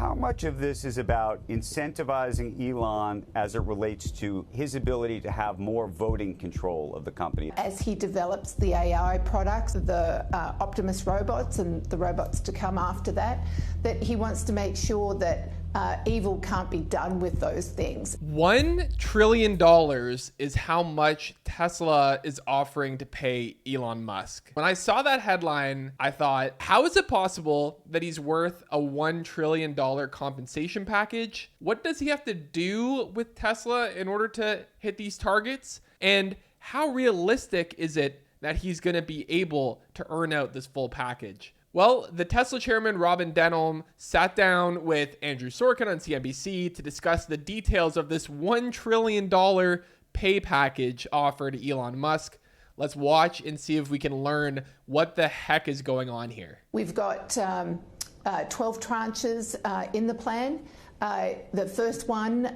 How much of this is about incentivizing Elon as it relates to his ability to have more voting control of the company? As he develops the AI products, the Optimus robots and the robots to come after that, that he wants to make sure that evil can't be done with those things. $1 trillion is how much Tesla is offering to pay Elon Musk. When I saw that headline, I thought, how is it possible that he's worth a $1 trillion compensation package? What does he have to do with Tesla in order to hit these targets? And how realistic is it that he's going to be able to earn out this full package? Well, the Tesla chairman, Robin Denholm, sat down with Andrew Sorkin on CNBC to discuss the details of this $1 trillion pay package offered to Elon Musk. Let's watch and see if we can learn what the heck is going on here. We've got 12 tranches in the plan. The first one,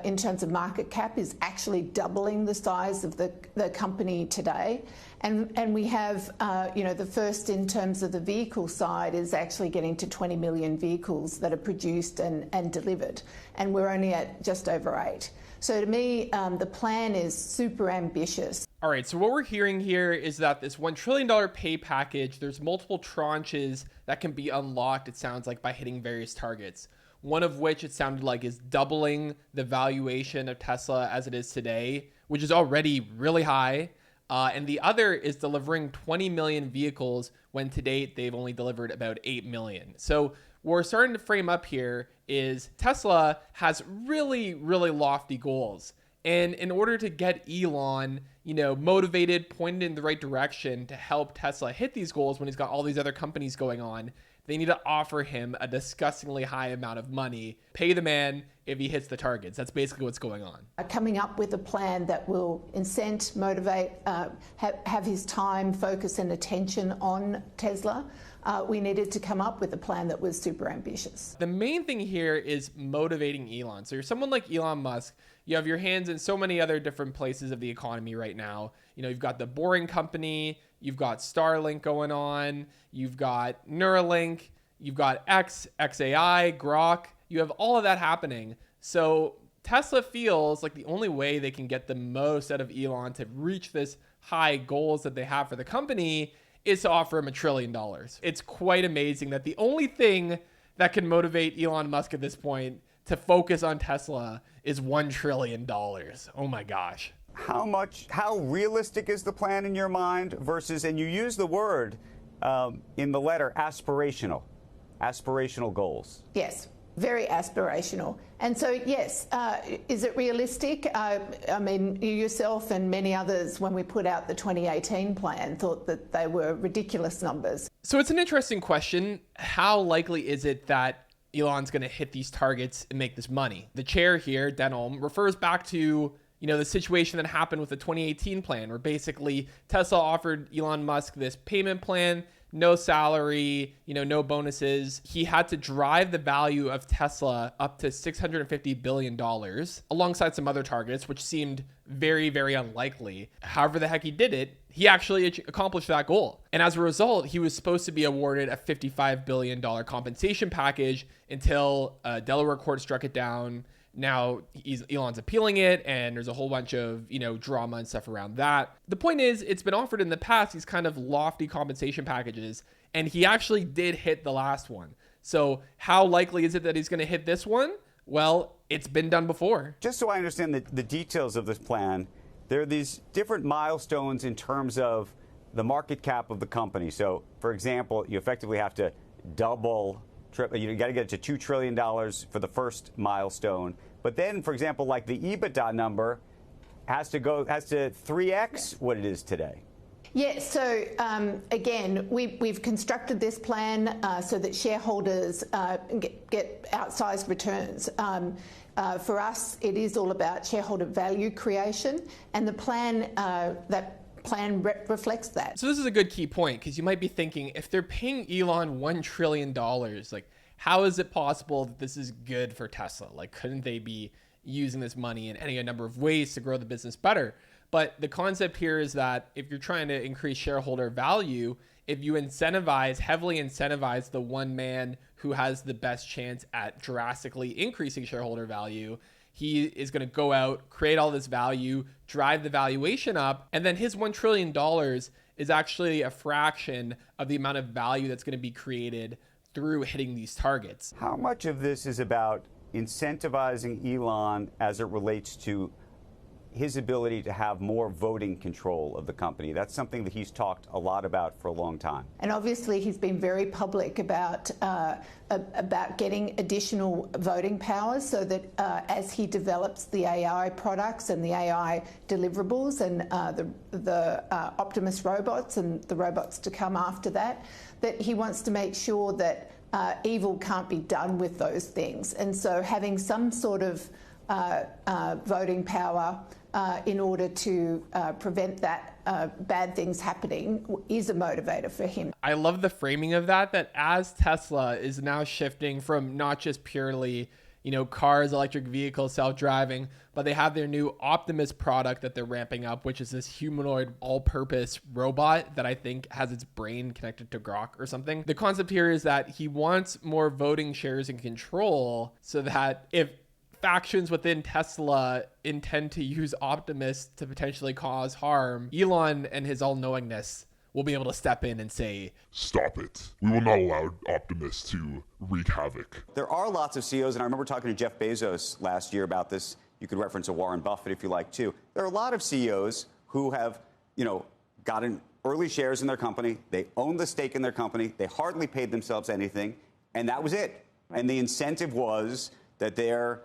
in terms of market cap, is actually doubling the size of the company today. And we have, the first in terms of the vehicle side is actually getting to 20 million vehicles that are produced and delivered. And we're only at just over 8. So to me, the plan is super ambitious. All right, so what we're hearing here is that this $1 trillion pay package, there's multiple tranches that can be unlocked, it sounds like, by hitting various targets. One of which it sounded like is doubling the valuation of Tesla as it is today, which is already really high. And the other is delivering 20 million vehicles when to date they've only delivered about 8 million. So what we're starting to frame up here is Tesla has really, really lofty goals. And in order to get Elon, motivated, pointed in the right direction to help Tesla hit these goals when he's got all these other companies going on, they need to offer him a disgustingly high amount of money, pay the man if he hits the targets. That's basically what's going on. Coming up with a plan that will incent, motivate, have his time, focus and attention on Tesla. We needed to come up with a plan that was super ambitious. The main thing here is motivating Elon. So you're someone like Elon Musk. You have your hands in so many other different places of the economy right now. You've got the Boring Company, you've got Starlink going on, you've got Neuralink, you've got XAI, Grok. You have all of that happening. So Tesla feels like the only way they can get the most out of Elon to reach this high goals that they have for the company is to offer him $1 trillion. It's quite amazing that the only thing that can motivate Elon Musk at this point to focus on Tesla is $1 trillion. Oh my gosh. How realistic is the plan in your mind versus, and you use the word in the letter, aspirational goals? Yes, very aspirational. And so, yes, is it realistic? You yourself and many others, when we put out the 2018 plan, thought that they were ridiculous numbers. So it's an interesting question. How likely is it that Elon's going to hit these targets and make this money? The chair here, Denholm, refers back to the situation that happened with the 2018 plan, where basically Tesla offered Elon Musk this payment plan, no salary, no bonuses. He had to drive the value of Tesla up to $650 billion alongside some other targets, which seemed very, very unlikely. However the heck he did it, he actually accomplished that goal. And as a result, he was supposed to be awarded a $55 billion compensation package until a Delaware court struck it down. Now Elon's appealing it, and there's a whole bunch of, drama and stuff around that. The point is, it's been offered in the past, these kind of lofty compensation packages, and he actually did hit the last one. So how likely is it that he's going to hit this one? Well, it's been done before. Just so I understand the details of this plan, there are these different milestones in terms of the market cap of the company. So, for example, you effectively have to double, you got to get it to $2 trillion for the first milestone. But then, for example, like the EBITDA number has to 3x what it is today. Yeah, so again, we've constructed this plan so that shareholders get outsized returns. For us, it is all about shareholder value creation, and the plan reflects that. So this is a good key point, because you might be thinking, if they're paying Elon $1 trillion, like, how is it possible that this is good for Tesla? Like, couldn't they be using this money in any number of ways to grow the business better? But the concept here is that if you're trying to increase shareholder value, if you heavily incentivize the one man who has the best chance at drastically increasing shareholder value. He is going to go out, create all this value, drive the valuation up, and then his $1 trillion is actually a fraction of the amount of value that's going to be created through hitting these targets. How much of this is about incentivizing Elon as it relates to his ability to have more voting control of the company? That's something that he's talked a lot about for a long time. And obviously he's been very public about getting additional voting powers so that as he develops the AI products and the AI deliverables and the Optimus robots and the robots to come after that, that he wants to make sure that evil can't be done with those things. And so having some sort of voting power in order to prevent that bad things happening is a motivator for him. I love the framing of that as Tesla is now shifting from not just purely, cars, electric vehicles, self-driving, but they have their new Optimus product that they're ramping up, which is this humanoid all-purpose robot that I think has its brain connected to Grok or something. The concept here is that he wants more voting shares and control so that if factions within Tesla intend to use Optimus to potentially cause harm, Elon and his all-knowingness will be able to step in and say, "Stop it. We will not allow Optimus to wreak havoc." There are lots of CEOs, and I remember talking to Jeff Bezos last year about this. You could reference a Warren Buffett if you like, too. There are a lot of CEOs who have, gotten early shares in their company. They own the stake in their company. They hardly paid themselves anything, and that was it. Right. And the incentive was that their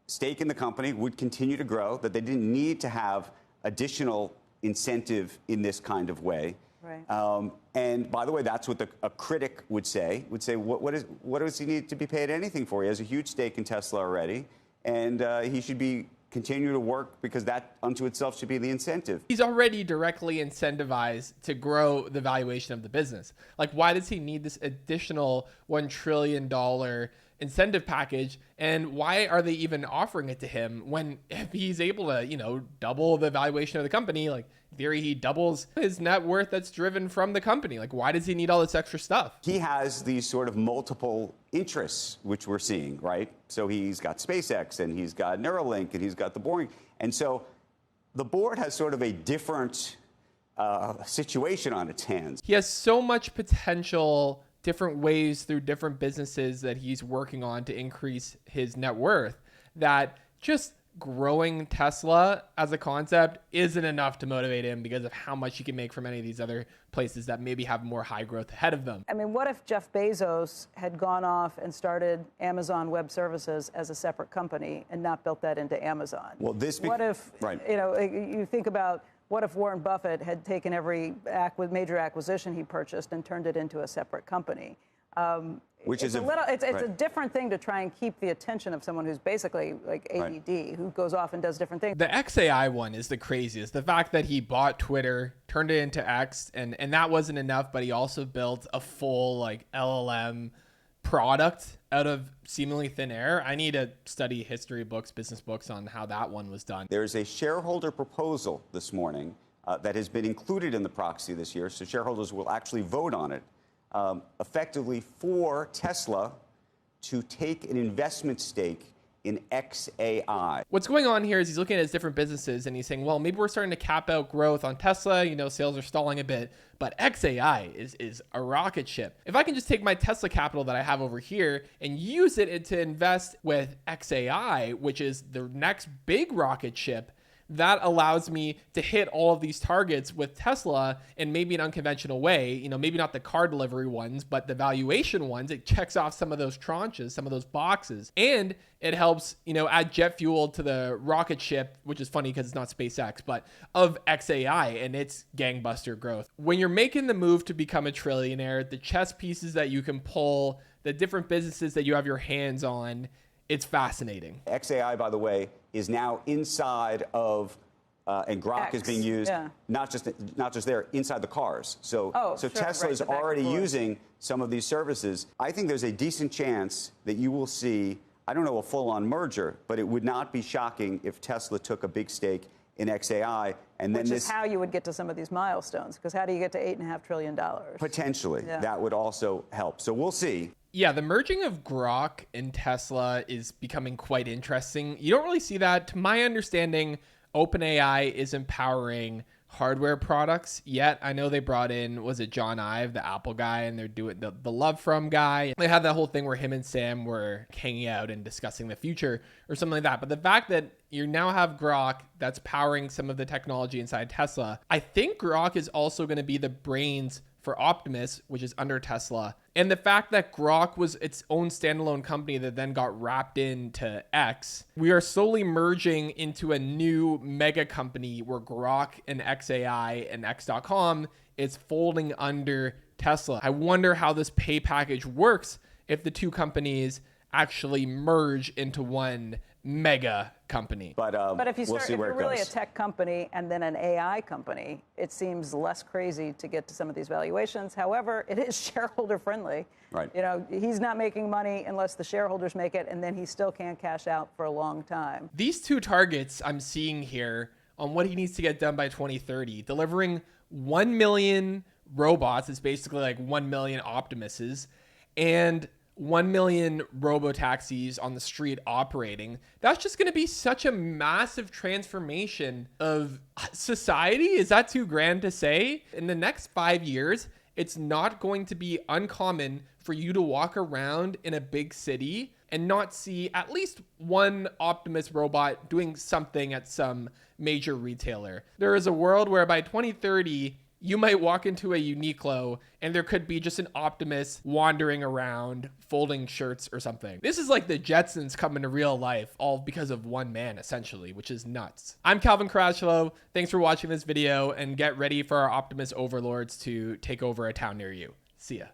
stake in the company would continue to grow, that they didn't need to have additional incentive in this kind of way. Right. And by the way, that's what a critic would say, what does he need to be paid anything for? He has a huge stake in Tesla already, and he should be continue to work because that unto itself should be the incentive. He's already directly incentivized to grow the valuation of the business. Like, why does he need this additional $1 trillion incentive package? And why are they even offering it to him when if he's able to, double the valuation of the company, like in theory, he doubles his net worth that's driven from the company. Like, why does he need all this extra stuff? He has these sort of multiple interests, which we're seeing, right? So he's got SpaceX and he's got Neuralink and he's got the Boring. And so the board has sort of a different situation on its hands. He has so much potential, different ways through different businesses that he's working on to increase his net worth, that just growing Tesla as a concept isn't enough to motivate him because of how much he can make from any of these other places that maybe have more high growth ahead of them. I mean, what if Jeff Bezos had gone off and started Amazon Web Services as a separate company and not built that into Amazon? Well, what if, you think about what if Warren Buffett had taken every major acquisition he purchased and turned it into a separate company? It's a different thing to try and keep the attention of someone who's basically like ADD, who goes off and does different things. The XAI one is the craziest. The fact that he bought Twitter, turned it into X, and that wasn't enough, but he also built a full LLM product out of seemingly thin air. I need to study history books, business books on how that one was done. There's a shareholder proposal this morning that has been included in the proxy this year, so shareholders will actually vote on it. Effectively for Tesla to take an investment stake in XAI. What's going on here is he's looking at his different businesses and he's saying, well, maybe we're starting to cap out growth on Tesla. Sales are stalling a bit, but XAI is a rocket ship. If I can just take my Tesla capital that I have over here and use it to invest with XAI, which is the next big rocket ship, that allows me to hit all of these targets with Tesla in maybe an unconventional way, maybe not the car delivery ones, but the valuation ones. It checks off some of those tranches, some of those boxes, and it helps, add jet fuel to the rocket ship, which is funny because it's not SpaceX, but of XAI and its gangbuster growth. When you're making the move to become a trillionaire, the chess pieces that you can pull, the different businesses that you have your hands on, it's fascinating. XAI, by the way, is now inside of, and Grok is being used, not just there, inside the cars. So Tesla is already using some of these services. I think there's a decent chance that you will see, I don't know, a full-on merger, but it would not be shocking if Tesla took a big stake in XAI. And then Which is how you would get to some of these milestones, because how do you get to $8.5 trillion? Potentially, that would also help. So we'll see. Yeah, the merging of Grok and Tesla is becoming quite interesting. You don't really see that. To my understanding, OpenAI is empowering hardware products yet. I know they brought in, was it John Ive, the Apple guy, and they're doing the Love From guy. They had that whole thing where him and Sam were hanging out and discussing the future or something like that. But the fact that you now have Grok that's powering some of the technology inside Tesla, I think Grok is also going to be the brains for Optimus, which is under Tesla. And the fact that Grok was its own standalone company that then got wrapped into X, we are slowly merging into a new mega company where Grok and XAI and X.com is folding under Tesla. I wonder how this pay package works if the two companies actually merge into one mega company. But if you start, if you're really a tech company and then an AI company, it seems less crazy to get to some of these valuations. However, it is shareholder friendly. Right. You know, he's not making money unless the shareholders make it, and then he still can't cash out for a long time. These two targets I'm seeing here on what he needs to get done by 2030, delivering 1 million robots is basically like 1 million Optimuses, and 1 million robo-taxis on the street operating. That's just going to be such a massive transformation of society. Is that too grand to say? In the next 5 years, it's not going to be uncommon for you to walk around in a big city and not see at least one Optimus robot doing something at some major retailer. There is a world where by 2030, you might walk into a Uniqlo and there could be just an Optimus wandering around folding shirts or something. This is like the Jetsons coming to real life, all because of one man, essentially, which is nuts. I'm Calvin Caracciolo. Thanks for watching this video, and get ready for our Optimus overlords to take over a town near you. See ya.